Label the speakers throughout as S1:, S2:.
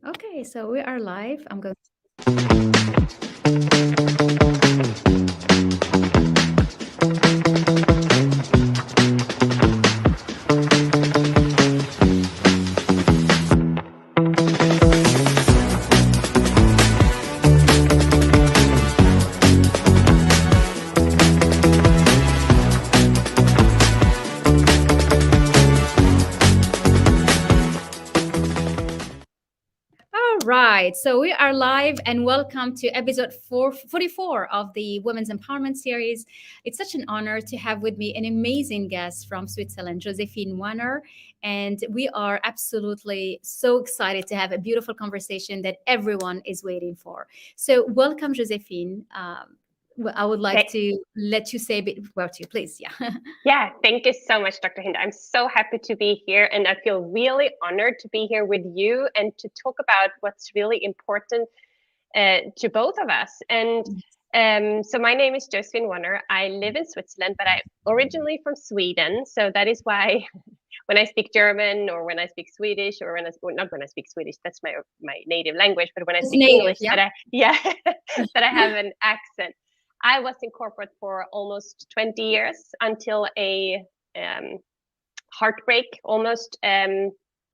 S1: Okay, so we are live. I'm going. All right, so we are live and welcome to episode 444 of the Women's Empowerment Series. It's such an honor to have with me an amazing guest from Switzerland, Josefine Wanner. And we are absolutely so excited to have a beautiful conversation that everyone is waiting for. So, welcome, Josephine. I would like
S2: Th-
S1: to let you say a bit about you, please. Yeah.
S2: Yeah, thank you so much, Dr. Hynd. I'm so happy to be here, and I feel really honored to be here with you and to talk about what's really important to both of us. And so my name is Josefine Wanner. I live in Switzerland, but I'm originally from Sweden. So that is why when I speak German or when I speak Swedish or not when I speak Swedish, that's my native language, but when I
S1: It's
S2: speak
S1: native,
S2: English,
S1: yeah.
S2: yeah, that I have an accent. I was in corporate for almost 20 years until a um, heartbreak almost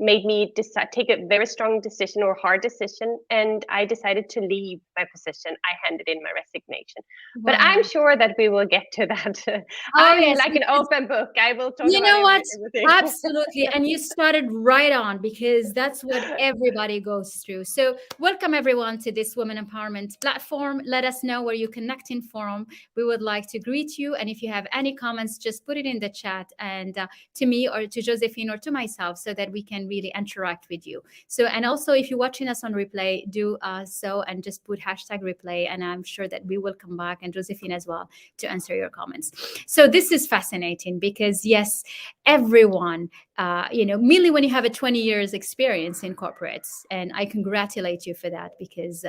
S2: made me take a very strong decision or hard decision, and I decided to leave my position. I handed in my resignation, but I'm
S1: Wow.
S2: sure that we will get to that.
S1: Oh,
S2: I'm
S1: yes,
S2: like an
S1: because
S2: open book. I will talk
S1: you
S2: about
S1: know what?
S2: everything.
S1: Absolutely. And you started right on because that's what everybody goes through. So, welcome everyone to this Women Empowerment platform. Let us know where you're connecting from. We would like to greet you. And if you have any comments, just put it in the chat and to me or to Josephine or to myself so that we can really interact with you. So, and also if you're watching us on replay, do so and just put hashtag replay. And I'm sure that we will come back and Josephine as well to answer your comments. So, this is fascinating because, yes, everyone mainly when you have a 20 years experience in corporates, and I congratulate you for that because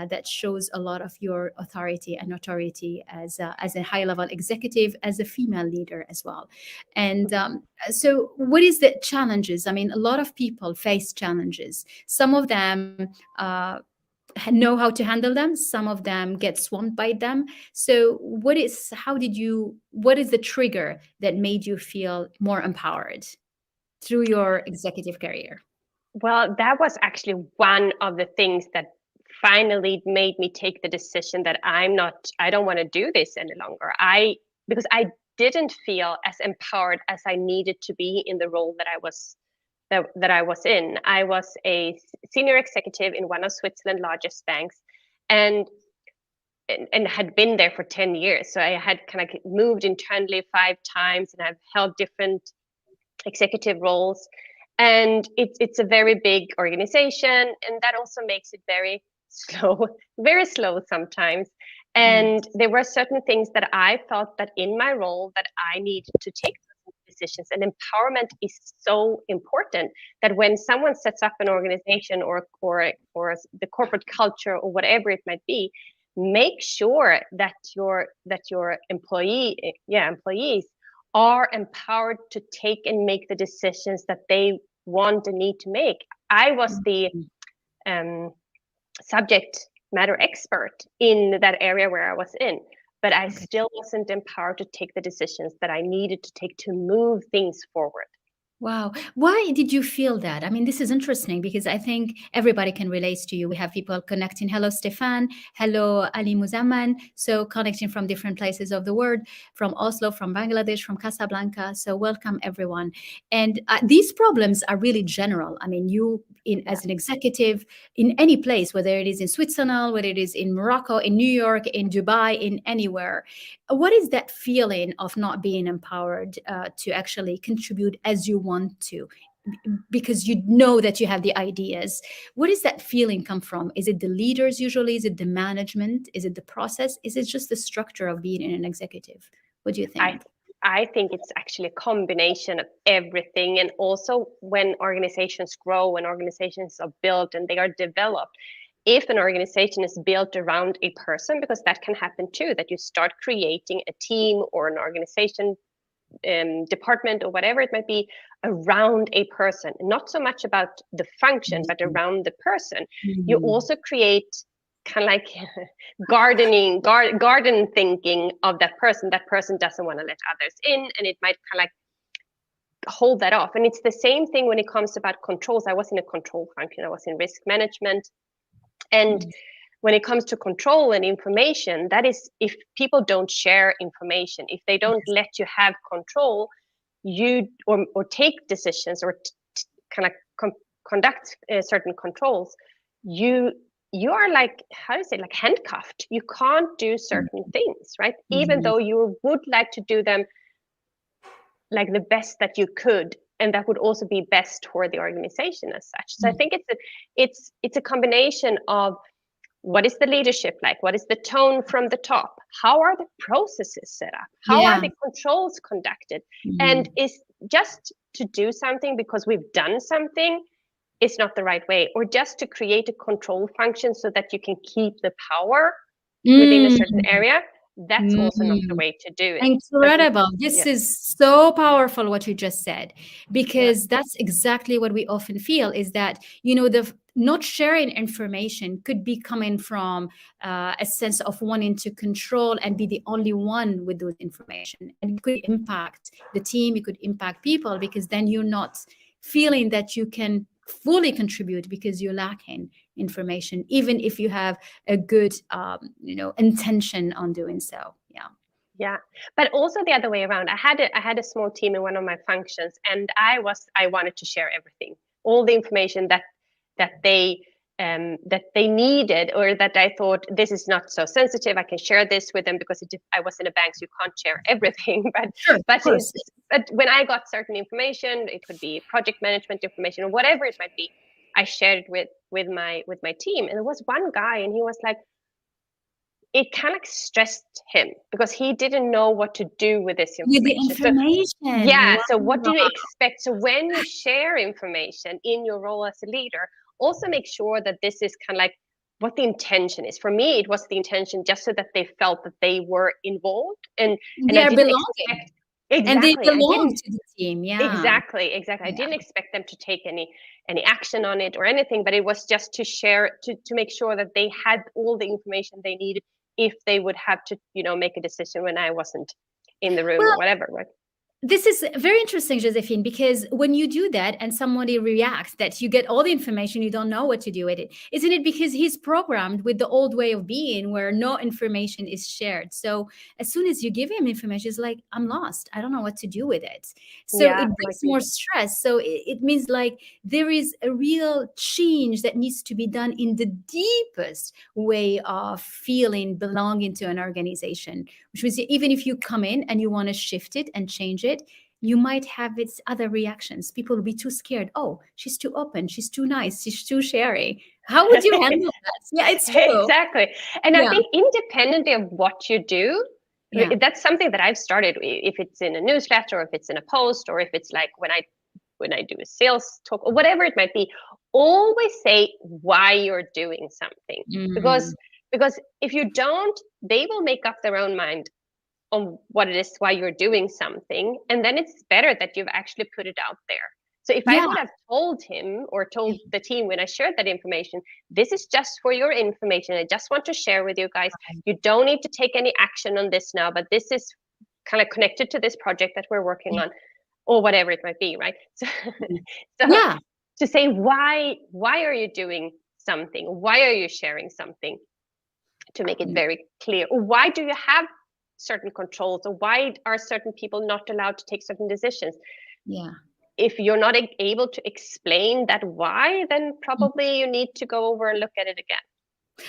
S1: that shows a lot of your authority and authority as a high level executive, as a female leader as well. And so what is the challenges? I mean, a lot of people face challenges. Some of them know how to handle them, some of them get swamped by them. So what is the trigger that made you feel more empowered through your executive career?
S2: Well, that was actually one of the things that finally made me take the decision that I don't want to do this any longer. Because I didn't feel as empowered as I needed to be in the role that I was in. I was a senior executive in one of Switzerland's largest banks, and and had been there for 10 years. So I had kind of moved internally 5 times, and I've held different executive roles. And it's a very big organization, and that also makes it very slow, very slow sometimes. And
S1: Yes.
S2: there were certain things that I felt that in my role that I needed to take decisions. And empowerment is so important that when someone sets up an organization or the corporate culture or whatever it might be, make sure that your employees are empowered to take and make the decisions that they want and need to make. I was the
S1: Mhm.
S2: um, subject matter expert in that area where I was in, but I
S1: Okay.
S2: still wasn't empowered to take the decisions that I needed to take to move things forward.
S1: Wow. Why did you feel that? I mean, this is interesting because I think everybody can relate to you. We have people connecting. Hello, Stefan. Hello, Ali Muzaman. So, connecting from different places of the world, from Oslo, from Bangladesh, from Casablanca. So, welcome everyone. And these problems are really general. I mean,
S2: Yeah.
S1: as an executive in any place, whether it is in Switzerland, whether it is in Morocco, in New York, in Dubai, in anywhere, what is that feeling of not being empowered to actually contribute as you want to, because you know that you have the ideas? What does that feeling come from? Is it the leaders usually? Is it the management? Is it the process? Is it just the structure of being an executive? What do you
S2: I
S1: think?
S2: I think it's actually a combination of everything. And also when organizations grow, when organizations are built and they are developed, if an organization is built around a person, because that can happen too, that you start creating a team or an organization department or whatever it might be around a person, not so much about the function, but around the person. You also create kind of like garden thinking of that person. That person doesn't want to let others in, and it might kind of like hold that off. And it's the same thing when it comes about controls. I was in a control function, I was in risk management, and when it comes to control and information, that is, if people don't share information, if they don't let you have control, you or take decisions or kind of conduct certain controls, you are like, how do you say, like handcuffed. You can't do certain things, right? Even though you would like to do them like the best that you could, and that would also be best for the organization as such. So I think it's a combination of what is the leadership like? What is the tone from the top? How are the processes set up? How are the controls conducted? And is just to do something because we've done something is not the right way, or just to create a control function so that you can keep the power within a certain area. That's also not the way to do it.
S1: Incredible. This is so powerful what you just said, because that's exactly what we often feel, is that, you know, the not sharing information could be coming from a sense of wanting to control and be the only one with those information. And it could impact the team, it could impact people, because then you're not feeling that you can fully contribute because you're lacking information, even if you have a good intention on doing so.
S2: But also the other way around. I had a small team in one of my functions, and I wanted to share everything, all the information that they needed, or that I thought, this is not so sensitive, I can share this with them, because I was in a bank, so you can't share everything. But when I got certain information, it could be project management information or whatever it might be, I shared it with my team. And there was one guy, and he was like, it kind of stressed him because he didn't know what to do with this information. So what do you expect? So when you share information in your role as a leader, also make sure that this is kind of like what the intention is. For me, it was the intention just so that they felt that they were involved, and I didn't expect. Exactly.
S1: And they belong to the team.
S2: Exactly. I didn't expect them to take any action on it or anything, but it was just to share, to make sure that they had all the information they needed if they would have to, make a decision when I wasn't in the room or whatever, right?
S1: This is very interesting, Josefine, because when you do that and somebody reacts that you get all the information, you don't know what to do with it. Isn't it because he's programmed with the old way of being where no information is shared? So as soon as you give him information, it's like, I'm lost. I don't know what to do with it. So it brings more stress. So it means like there is a real change that needs to be done in the deepest way of feeling belonging to an organization, which means even if you come in and you want to shift it and change it, you might have its other reactions. People will be too scared. Oh, she's too open. She's too nice. She's too sharing. How would you handle that? Yeah, it's true.
S2: Exactly. And I think independently of what you do, that's something that I've started. If it's in a newsletter, or if it's in a post, or if it's like when I do a sales talk or whatever it might be, always say why you're doing something. Because if you don't, they will make up their own mind on what it is, why you're doing something, and then it's better that you've actually put it out there. So if I would have told him or told the team when I shared that information, this is just for your information, I just want to share with you guys, you don't need to take any action on this now, but this is kind of connected to this project that we're working on, or whatever it might be, right? So to say why are you doing something, why are you sharing something, to make it very clear, or why do you have certain controls, or why are certain people not allowed to take certain decisions? If you're not able to explain that why, then probably you need to go over and look at it again.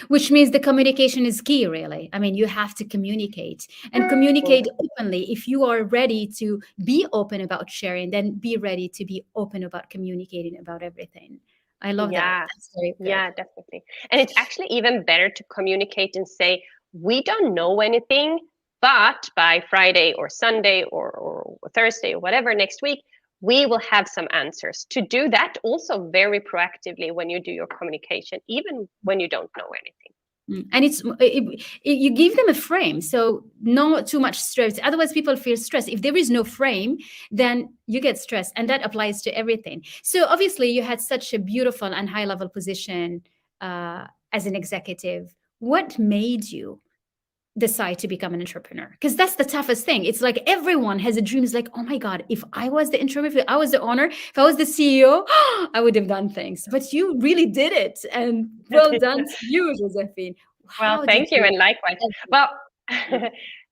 S1: Which means the communication is key, really. I mean, you have to communicate and communicate openly. If you are ready to be open about sharing, then be ready to be open about communicating about everything. I love that. That's very good.
S2: Yeah, definitely. And it's actually even better to communicate and say, we don't know anything, but by Friday or Sunday or Thursday or whatever next week, we will have some answers. To do that also very proactively when you do your communication, even when you don't know anything.
S1: And you give them a frame, so not too much stress. Otherwise, people feel stressed. If there is no frame, then you get stressed, and that applies to everything. So obviously, you had such a beautiful and high level position as an executive. What made you decide to become an entrepreneur? Because that's the toughest thing. It's like everyone has a dream. It's like, oh my God, if I was the entrepreneur, if I was the owner, if I was the CEO, I would have done things. But you really did it. And well done to you, Josephine.
S2: Well,
S1: How did
S2: thank you,
S1: you?
S2: and likewise. Well,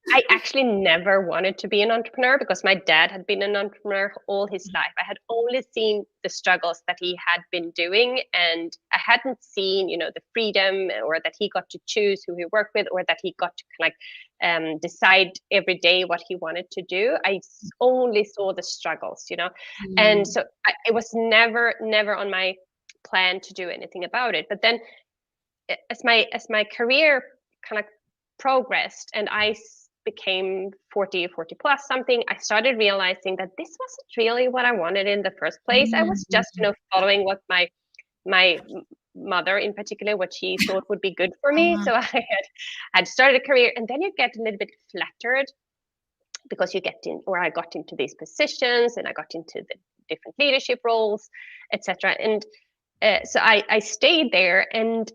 S2: I actually never wanted to be an entrepreneur because my dad had been an entrepreneur all his life. I had only seen the struggles that he had been doing, and I hadn't seen, the freedom, or that he got to choose who he worked with, or that he got to decide every day what he wanted to do. I only saw the struggles. And so it was never on my plan to do anything about it. But then as my career kind of progressed and I became 40 plus something, I started realizing that this wasn't really what I wanted in the first place. I was just following what my mother in particular, what she thought would be good for me. So I had started a career, and then you get a little bit flattered because I got into these positions, and I got into the different leadership roles, etc. And so I stayed there,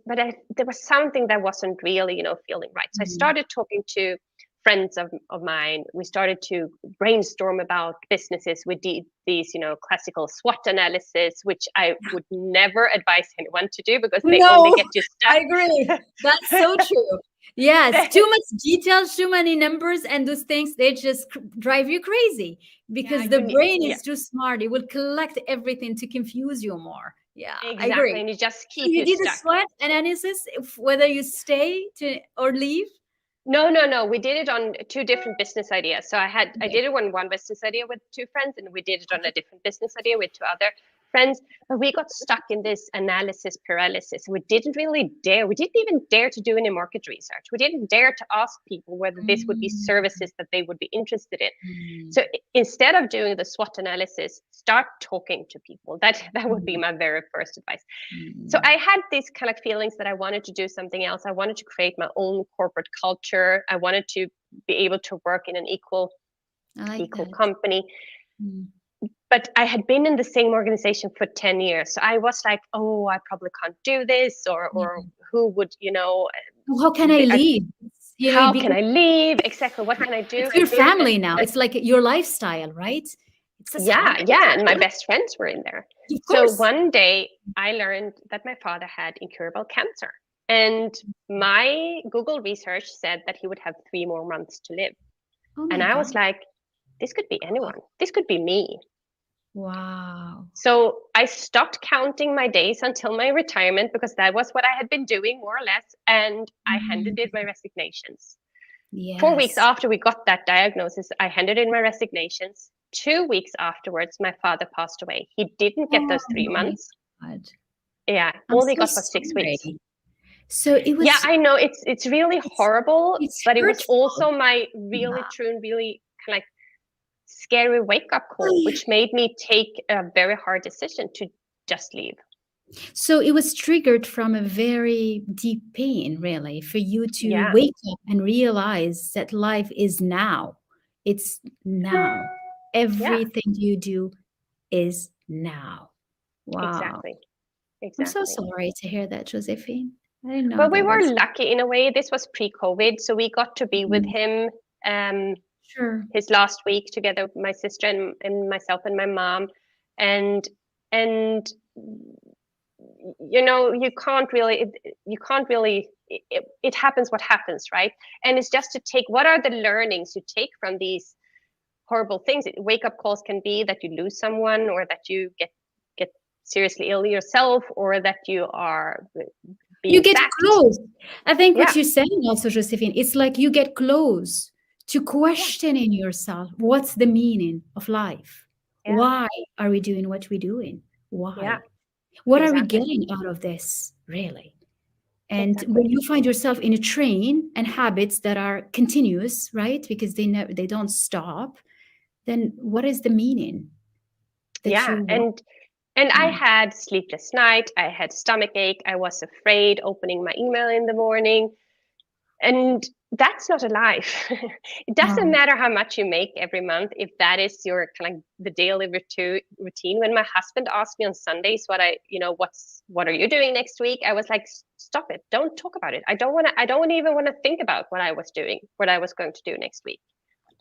S2: but there was something that wasn't really, feeling right. So I started talking to friends of mine. We started to brainstorm about businesses. We did these, classical SWOT analysis, which I would never advise anyone to do because they only get you stuck.
S1: I agree. That's so true. Yes, too much details, too many numbers, and those things, they just drive you crazy because the brain is too smart. It will collect everything to confuse you more. Yeah,
S2: exactly.
S1: I agree.
S2: And you just keep
S1: you did
S2: stuck.
S1: A SWOT analysis, whether you stay or leave?
S2: No. We did it on two different business ideas. So I did it on one business idea with two friends, and we did it on a different business idea with two other friends. But we got stuck in this analysis paralysis. We didn't even dare to do any market research. We didn't dare to ask people whether this would be services that they would be interested in. So instead of doing the SWOT analysis, start talking to people. That would be my very first advice. So I had these kind of feelings that I wanted to do something else. I wanted to create my own corporate culture. I wanted to be able to work in an equal company. But I had been in the same organization for 10 years. So I was like, oh, I probably can't do this, or who would,
S1: how can I leave?
S2: How can I leave? Exactly. What can I do?
S1: It's your family now. It's like your lifestyle, right?
S2: Yeah. And my best friends were in there. So one day I learned that my father had incurable cancer. And my Google research said that he would have 3 more months to live. And I was like, this could be anyone. This could be me.
S1: Wow.
S2: So I stopped counting my days until my retirement, because that was what I had been doing more or less. And I handed in my resignations. 4 weeks after we got that diagnosis, I handed in my resignations. 2 weeks afterwards, my father passed away. He didn't get those 3 months.
S1: God.
S2: Yeah, all he got was 6 weeks.
S1: So it was.
S2: Yeah, I know it's really horrible, but it was also my really true and really kind of scary wake-up call, which made me take a very hard decision to just leave.
S1: So it was triggered from a very deep pain, really, for you to wake up and realize that life is now. It's now. Everything you do is now. Wow.
S2: Exactly.
S1: I'm so sorry to hear that, Josefine. I didn't know.
S2: But we were lucky in a way. This was pre-COVID, so we got to be with him his last week together with my sister and myself and my mom. And you can't really, it happens what happens, right? And it's just to take, what are the learnings you take from these horrible things? Wake-up calls can be that you lose someone, or that you get seriously ill yourself, or that you are
S1: you get close. I think what you're saying also, Josefine, it's like you get close to questioning yourself. What's the meaning of life? Why are we doing what we're doing? Why? What are we getting out of this, really? And when you find yourself in a train and habits that are continuous, right? Because they don't stop, then what is the meaning?
S2: And And I had sleepless night. I had stomach ache. I was afraid opening my email in the morning. And that's not a life. It doesn't
S1: No.
S2: matter how much you make every month if that is your kind of the daily routine. When my husband asked me on Sundays what are you doing next week, I was like, stop it, don't talk about it. I don't even want to think about what I was doing, what I was going to do next week.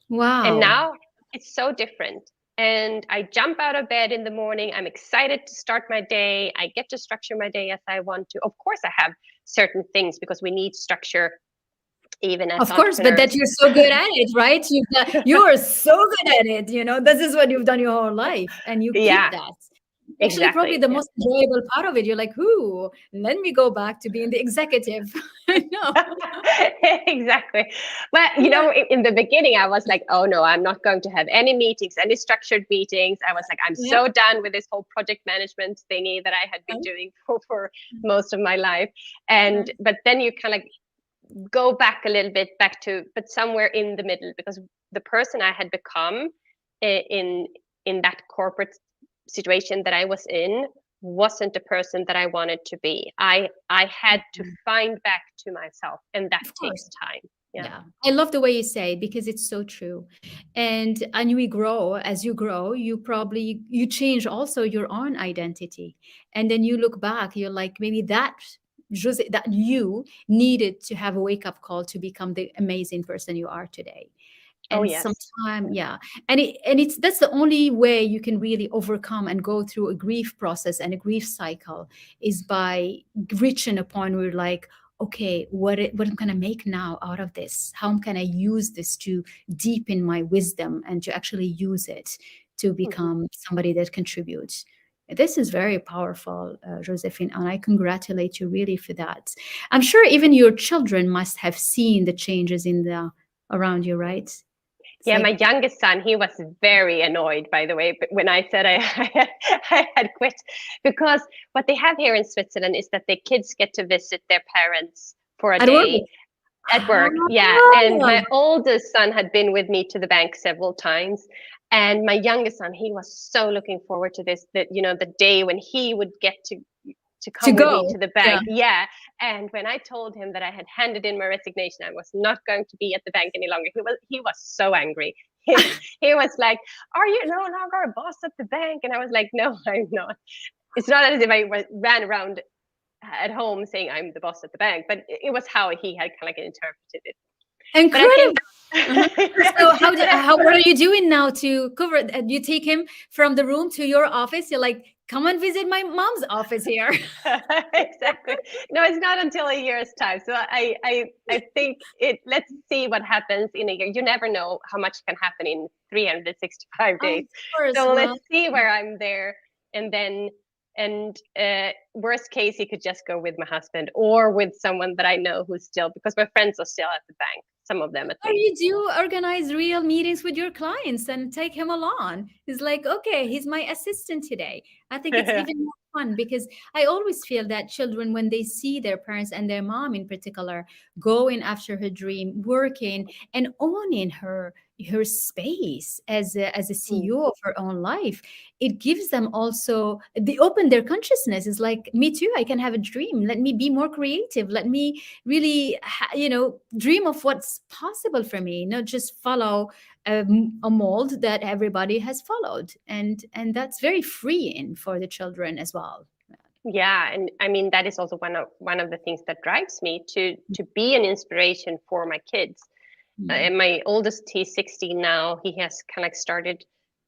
S2: And
S1: Wow.
S2: now it's so different. And I jump out of bed in the morning. I'm excited to start my day. I get to structure my day as I want to. Of course, I have certain things because we need structure even as
S1: Of course, but that
S2: entrepreneurs.
S1: you're so good at it, right? You're so good at it. This is what you've done your whole life, and you keep
S2: Yeah,
S1: that. Actually, probably
S2: exactly.
S1: the
S2: Yeah.
S1: most enjoyable part of it. You're like, "Ooh, let me go back to being the executive." I know.
S2: Exactly. But
S1: Yeah.
S2: in the beginning, I was like, oh no, I'm not going to have any meetings, any structured meetings. I was like, I'm
S1: Yeah.
S2: so done with this whole project management thingy that I had been doing for most of my life.
S1: Yeah.
S2: But then you kind of go back a little bit but somewhere in the middle, because the person I had become in that corporate situation that I was in wasn't the person that I wanted to be. I had to find back to myself, and that
S1: Of
S2: takes
S1: course.
S2: time. Yeah.
S1: Yeah, I love the way you say it because it's so true. And we grow, as you grow, you change also your own identity. And then you look back, you're like, maybe that Jose, that you needed to have a wake up call to become the amazing person you are today.
S2: Oh
S1: And
S2: yes.
S1: sometime, yeah, and it's that's the only way you can really overcome and go through a grief process and a grief cycle is by reaching a point where you're like, okay, what I'm gonna make now out of this? How can I use this to deepen my wisdom and to actually use it to
S2: Mhm.
S1: become somebody that contributes? This is very powerful, Josephine, and I congratulate you really for that. I'm sure even your children must have seen the changes in the around you, right? It's
S2: Yeah, my
S1: like,
S2: youngest son, he was very annoyed, by the way, when I said I had quit, because what they have here in Switzerland is that the kids get to visit their parents for a
S1: at work.
S2: day at work. Yeah. And
S1: Ah,
S2: my oldest son had been with me to the bank several times. And my youngest son, he was so looking forward to this, that, the day when he would get to
S1: to
S2: come with me
S1: go.
S2: to the
S1: Yeah.
S2: bank. Yeah. And when I told him that I had handed in my resignation, I was not going to be at the bank any longer, he was so angry. He was like, "Are you no longer a boss at the bank?" And I was like, "No, I'm not." It's not as if I ran around at home saying I'm the boss at the bank, but it was how he had kind of interpreted it. But I
S1: Incredible.
S2: think,
S1: Uh-huh. So
S2: but I,
S1: what are you doing now to cover it? You take him from the room to your office. You're like, come and visit my mom's office here.
S2: exactly. No, it's not until a year's time. So I think let's see what happens in a year. You never know how much can happen in 365
S1: Of
S2: days.
S1: course.
S2: So let's
S1: Well,
S2: see where I'm there. And then, and worst case, he could just go with my husband or with someone that I know who's still, because my friends are still at the bank, some of them at
S1: or
S2: least.
S1: you do organize real meetings with your clients and take him along. He's like, okay, he's my assistant today. I think it's even more fun because I always feel that children, when they see their parents and their mom in particular going after her dream, working and owning her space as a
S2: Mm.
S1: CEO of her own life, it gives them also they open their consciousness. It's like, me too, I can have a dream. Let me be more creative. Let me really dream of what's possible for me, not just follow a mold that everybody has followed, and that's very freeing for the children as well.
S2: Yeah, and I mean that is also one of the things that drives me to be an inspiration for my kids.
S1: Mm.
S2: And my oldest, he's 16 now. He has kind of started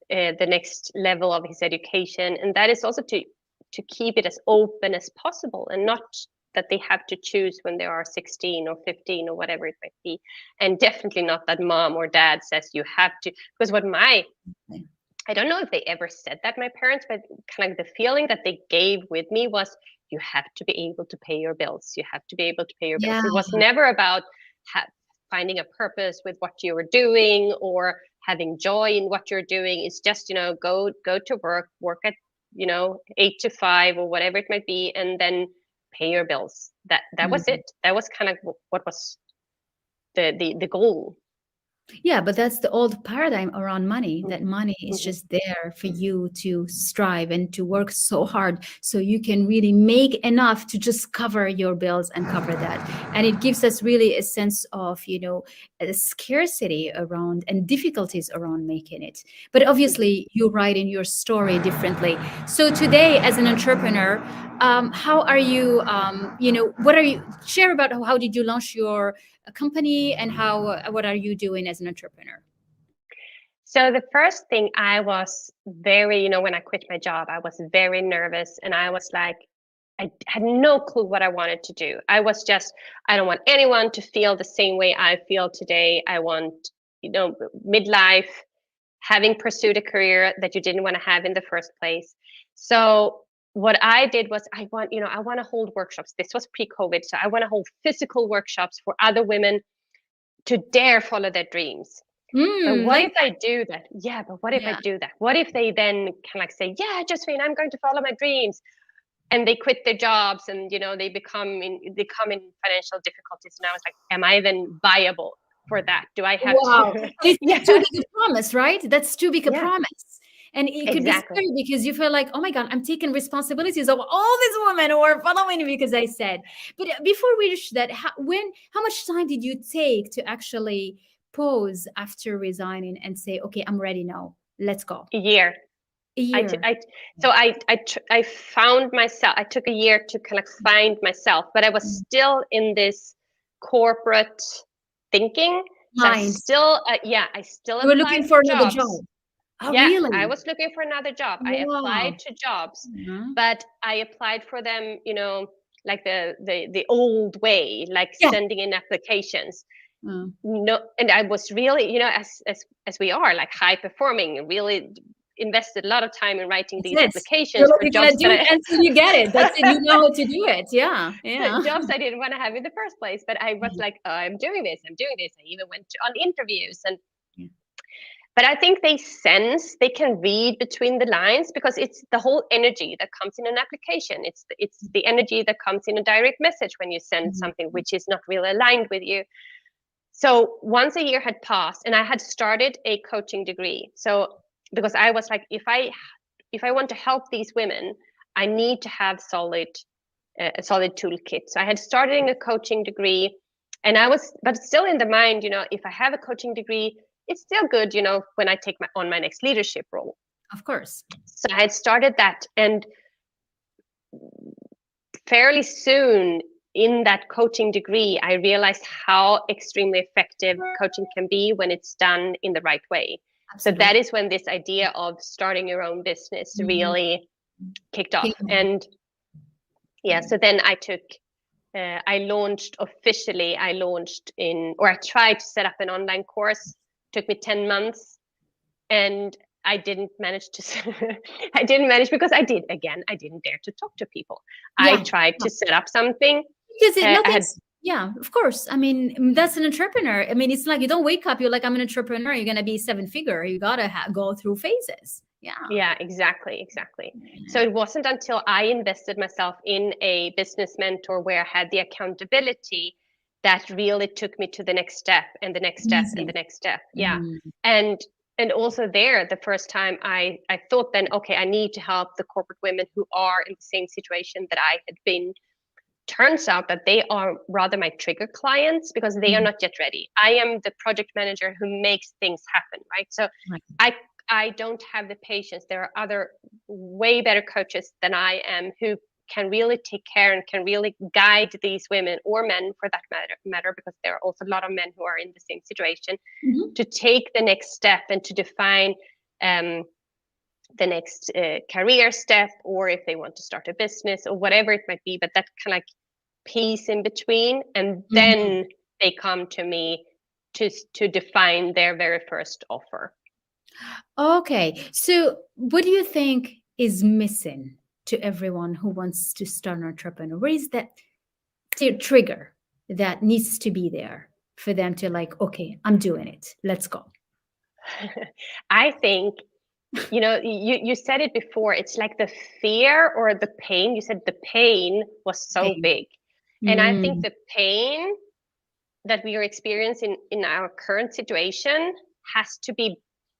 S2: the next level of his education, and that is also to keep it as open as possible, and not that they have to choose when they are 16 or 15 or whatever it might be, and definitely not that mom or dad says you have to. Because what my I don't know if they ever said that, my parents, but kind of the feeling that they gave with me was, you have to be able to pay your bills. You have to be able to pay your bills.
S1: Yeah.
S2: It was never about ha- finding a purpose with what you were doing or having joy in what you're doing. It's just, go to work at, 8 to 5 or whatever it might be, and then pay your bills. That was
S1: Mm.
S2: it. That was kind of what was the goal.
S1: Yeah, but that's the old paradigm around money, that
S2: Mhm,
S1: money is
S2: mhm.
S1: just there for you to strive and to work so hard so you can really make enough to just cover your bills and cover that. And it gives us really a sense of, a scarcity around and difficulties around making it. But
S2: Mhm.
S1: obviously, you write in your story differently. So today, as an entrepreneur, how are you, what are you, share about how did you launch your a company and how what are you doing as an entrepreneur?
S2: So the first thing I was very, when I quit my job, I was very nervous and I was like, I had no clue what I wanted to do. I was just, I don't want anyone to feel the same way I feel today. I want, midlife, having pursued a career that you didn't want to have in the first place. So what I did was I want to hold workshops. This was pre-COVID. So I want to hold physical workshops for other women to dare follow their dreams. But what
S1: Like
S2: if I
S1: that.
S2: do that? Yeah, but what if I
S1: Yeah.
S2: do that? What if they then can like say, yeah, Josephine, I'm going to follow my dreams, and they quit their jobs and they come in financial difficulties. And I was like, am I then viable for that? Do I have
S1: Wow.
S2: to?
S1: It's like too
S2: Yeah,
S1: big a promise, right? That's too big a
S2: yeah,
S1: promise. And it could be
S2: exactly.
S1: scary because you feel like, oh my God, I'm taking responsibilities of all these women who are following me because I said. But before we reach that, how much time did you take to actually pause after resigning and say, okay, I'm ready now. Let's go.
S2: A year.
S1: A
S2: I, t-
S1: year.
S2: I so I found myself. I took a year to kind of find myself, but I was
S1: Mm.
S2: still in this corporate thinking. So
S1: Mind.
S2: I still
S1: You were
S2: applied
S1: looking
S2: for
S1: for another
S2: jobs.
S1: job. Oh,
S2: Yeah, I
S1: really?
S2: was looking for another job. I applied
S1: Wow.
S2: to jobs,
S1: Mhm.
S2: but I applied for them, like the old way, like
S1: Yeah.
S2: sending in applications.
S1: Mm.
S2: No, and I was really, as we are, like high performing, really invested a lot of time in writing
S1: That's
S2: these
S1: it. You're
S2: applications for
S1: you're gonna
S2: jobs
S1: do
S2: that
S1: it
S2: I
S1: until you get it. That's it. You know how to do it. Yeah.
S2: the
S1: Yeah.
S2: jobs I didn't want to have in the first place. But I was like, oh, I'm doing this. I'm doing this. I even went on interviews, and
S1: Yeah.
S2: but I think they can read between the lines because it's the whole energy that comes in an application. It's the energy that comes in a direct message when you send
S1: Mhm.
S2: something which is not really aligned with you. So once a year had passed, and I had started a coaching degree. So because I was like, if I want to help these women, I need to have a solid toolkit. So I had started a coaching degree, and but still in the mind, if I have a coaching degree, it's still good, when I take on my next leadership role.
S1: Of course.
S2: So I had started that, and fairly soon in that coaching degree, I realized how extremely effective coaching can be when it's done in the right way. So that
S1: Absolutely.
S2: is when this idea of starting your own business
S1: Mhm.
S2: really kicked off.
S1: Kingdom.
S2: And yeah, so then I launched officially. I tried to set up an online course. Took me 10 months, and I didn't manage to. I didn't manage because I didn't dare to talk to people. I
S1: Yeah.
S2: tried to set up something.
S1: Because
S2: I had
S1: that's, yeah, of course. I mean, that's an entrepreneur. I mean, it's like you don't wake up, you're like, I'm an entrepreneur. You're going to be seven figure. You got to go through phases. Yeah.
S2: Yeah, exactly. So it wasn't until I invested myself in a business mentor where I had the accountability that really took me to the next step and the next step and the
S1: Amazing.
S2: next step. Yeah.
S1: Mhm.
S2: And also there, the first time I thought then, okay, I need to help the corporate women who are in the same situation that I had been. Turns out that they are rather my trigger clients because they are
S1: Mhm.
S2: not yet ready. I am the project manager who makes things happen, right? So
S1: Right.
S2: I I don't have the patience. There are other way better coaches than I am who can really take care and can really guide these women or men for that matter because there are also a lot of men who are in the same situation
S1: Mhm.
S2: to take the next step and to define um, the next career step, or if they want to start a business or whatever it might be, but that kind of like piece in between, and
S1: Mhm.
S2: then they come to me to define their very first offer.
S1: Okay. So, what do you think is missing to everyone who wants to start an entrepreneur? What is that trigger that needs to be there for them to like, okay, I'm doing it. Let's go.
S2: I think, you said it before, it's like the fear or the pain. You said the pain was so
S1: Pain.
S2: big, and I think
S1: Mm.
S2: the pain that we are experiencing in our current situation has to be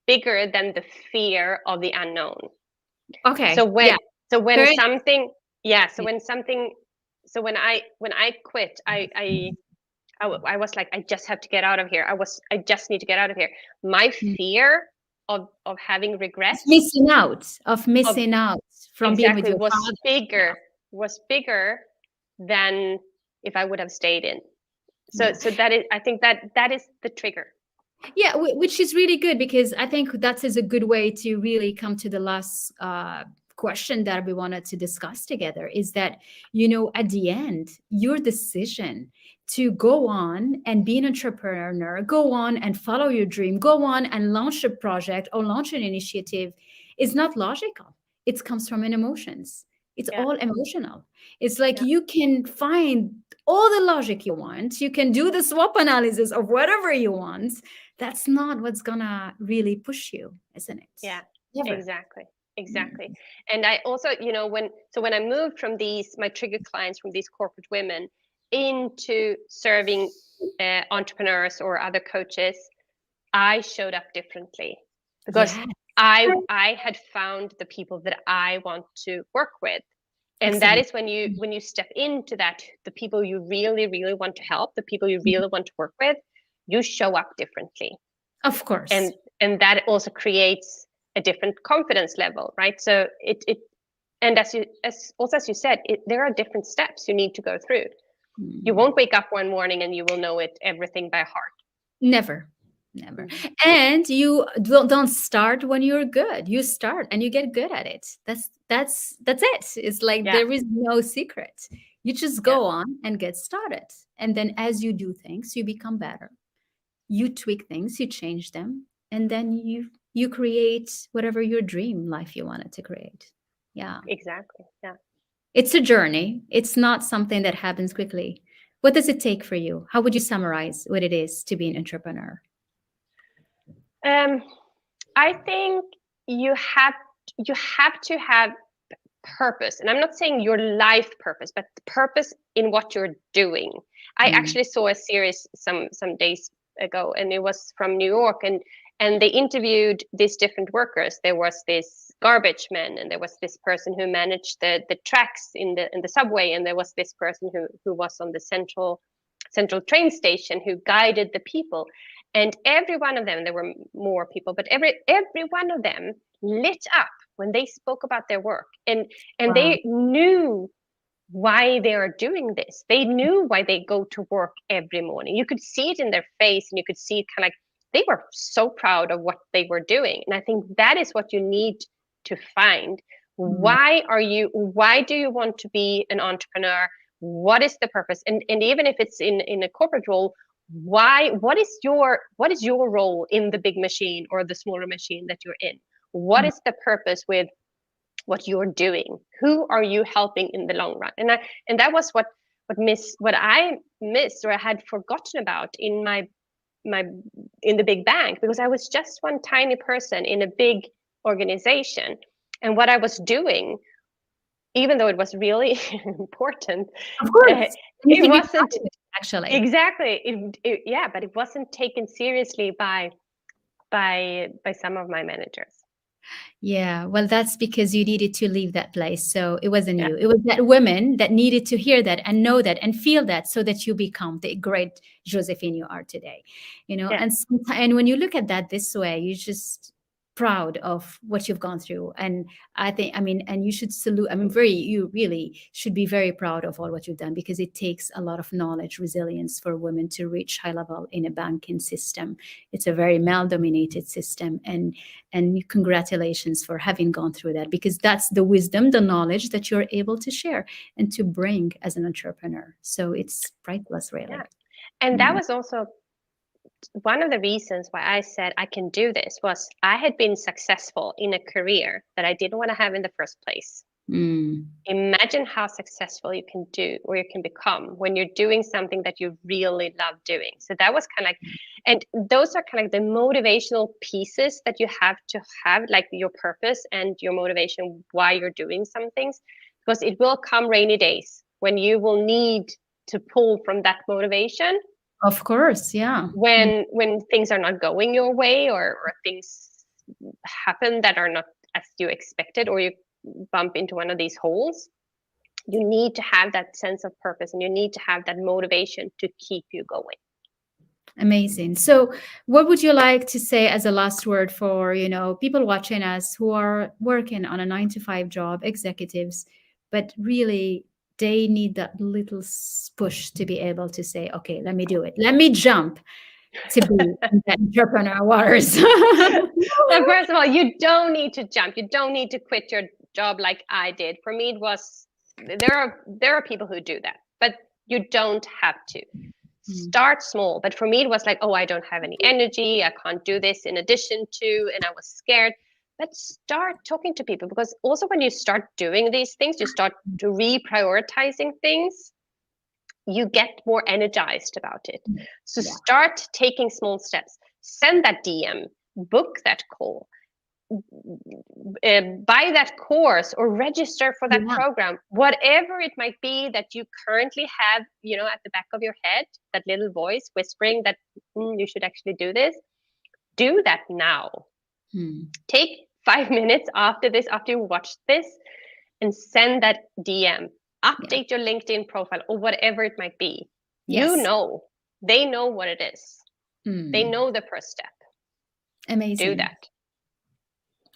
S2: bigger than the fear of the unknown.
S1: Okay.
S2: So when
S1: Yeah.
S2: so when
S1: Very.
S2: something yeah so when something so when I quit, I was like, I just have to get out of here. I just need to get out of here. My
S1: Mm.
S2: fear of having regrets
S1: Of
S2: of
S1: missing out from being with
S2: exactly
S1: your father. Yeah.
S2: was bigger than if I would have stayed in.
S1: Yeah.
S2: So that is, I think that is the trigger.
S1: Yeah, which is really good because I think that is a good way to really come to the last question that we wanted to discuss together is that, at the end, your decision to go on and be an entrepreneur, go on and follow your dream, go on and launch a project or launch an initiative is not logical. It comes from an emotions. It's
S2: Yeah,
S1: all emotional. It's like
S2: yeah,
S1: you can find all the logic you want. You can do the swap analysis of whatever you want. That's not what's gonna really push you, isn't it?
S2: yeah,
S1: Never.
S2: exactly, exactly.
S1: Mm.
S2: And I also, when I moved from my trigger clients, from these corporate women into serving entrepreneurs or other coaches, I showed up differently because
S1: Yeah.
S2: I had found the people that I want to work with. And that
S1: Excellent.
S2: is when you step into that, the people you really, really want to help, the people you really want to work with, you show up differently.
S1: Of course.
S2: And that also creates a different confidence level, right? So it and as you said, there are different steps you need to go through. You
S1: Mm.
S2: won't wake up one morning and you will know everything by heart.
S1: Never. Never.
S2: Mm-hmm.
S1: And you don't start when you're good. You start and you get good at it. That's it. It's like
S2: Yeah,
S1: there is no secret. You just
S2: yeah,
S1: go on and get started. And then as you do things, you become better. You tweak things, you change them, and then you create whatever your dream life you wanted to create. Yeah.
S2: exactly. Yeah.
S1: It's a journey. It's not something that happens quickly. What does it take for you? How would you summarize what it is to be an entrepreneur?
S2: Um, I think you have you have to have purpose, and I'm not saying your life purpose, but the purpose in what you're doing. I
S1: Mm.
S2: actually saw a series some days ago, and it was from New York, and they interviewed these different workers. There was this garbage man, and there was this person who managed the tracks in the subway, and there was this person who was on the central train station who guided the people. And every one of them, there were more people, but every one of them lit up when they spoke about their work, and
S1: Wow.
S2: they knew why they are doing this. They knew why they go to work every morning. You could see it in their face, and you could see it kind of like they were so proud of what they were doing. And I think that is what you need to find.
S1: Mm.
S2: Why do you want to be an entrepreneur? What is the purpose? And even if it's in a corporate role, what is your role in the big machine or the smaller machine that you're in? What
S1: Mm.
S2: is the purpose with what you're doing? Who are you helping in the long run? And that was what I missed, or I had forgotten about my in the big bank, because I was just one tiny person in a big organization. And what I was doing, even though it was really important,
S1: Of
S2: uh,
S1: course. You
S2: it
S1: need to be proud
S2: wasn't
S1: of it, actually.
S2: exactly yeah, but it wasn't taken seriously by some of my managers.
S1: Yeah, well, that's because you needed to leave that place. So it wasn't
S2: Yeah,
S1: you. It was that women that needed to hear that and know that and feel that so that you become the great Josephine you are today.
S2: yeah,
S1: And and when you look at that this way, you just proud of what you've gone through. And and you should salute, you really should be very proud of all what you've done because it takes a lot of knowledge, resilience for women to reach high level in a banking system. It's a very male dominated system. And congratulations for having gone through that because that's the wisdom, the knowledge that you're able to share and to bring as an entrepreneur. So it's priceless,
S2: yeah.
S1: really.
S2: And that
S1: Mm.
S2: was also one of the reasons why I said I can do this. Was I had been successful in a career that I didn't want to have in the first place.
S1: Mm.
S2: Imagine how successful you can do or you can become when you're doing something that you really love doing. So that was kind of like, and those are kind of the motivational pieces that you have to have, like your purpose and your motivation why you're doing some things, because it will come rainy days when you will need to pull from that motivation.
S1: Of course, yeah.
S2: When things are not going your way, or things happen that are not as you expected, or you bump into one of these holes, you need to have that sense of purpose, and you need to have that motivation to keep you going.
S1: Amazing. So, what would you like to say as a last word for, people watching us who are working on a 9 to 5 job, executives, but really they need that little push to be able to say, okay, let me do it. Let me jump to be in the entrepreneur waters.
S2: Well, first of all, you don't need to jump. You don't need to quit your job like I did. For me, it was, there are people who do that, but you don't have to. Start small. But for me, it was like, oh, I don't have any energy. I can't do this in addition to, and I was scared. But start talking to people, because also when you start doing these things, you start to reprioritizing things, you get more energized about it. So
S1: Yeah.
S2: start taking small steps. Send that DM, book that call, buy that course, or register for that
S1: Yeah.
S2: program, whatever it might be that you currently have, at the back of your head, that little voice whispering that you should actually do this. Do that now. Take 5 minutes after this, after you watch this, and send that DM. Update your LinkedIn profile, or whatever it might be.
S1: Yes.
S2: They know what it is. They know the first step.
S1: Amazing.
S2: Do that.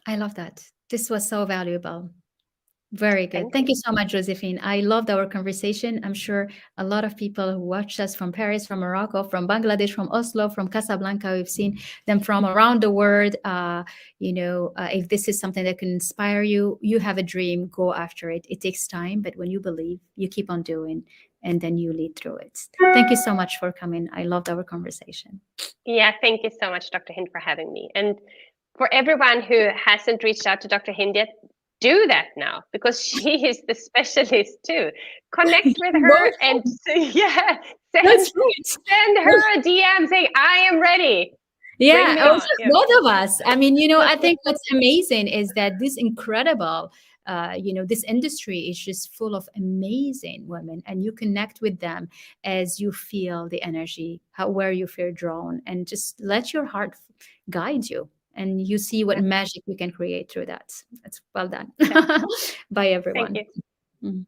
S1: I love that. This was so valuable. Very good.
S2: Thank
S1: Thank
S2: you.
S1: you so much, Josephine. I loved our conversation. I'm sure a lot of people who watched us from Paris, from Morocco, from Bangladesh, from Oslo, from Casablanca, we've seen them from around the world. If this is something that can inspire you, you have a dream, go after it. It takes time, but when you believe, you keep on doing, and then you lead through it. Thank you so much for coming. I loved our conversation.
S2: Yeah, thank you so much, Dr. Hynd, for having me. And for everyone who hasn't reached out to Dr. Hynd yet, do that now, because she is the specialist too. Connect with her and send her a DM saying, I am ready.
S1: Yeah, both of us. I mean, I think what's amazing is that this incredible, this industry is just full of amazing women, and you connect with them as you feel the energy, where you feel drawn, and just let your heart guide you. And you see what magic you can create through that. That's well done by everyone.
S2: Thank you.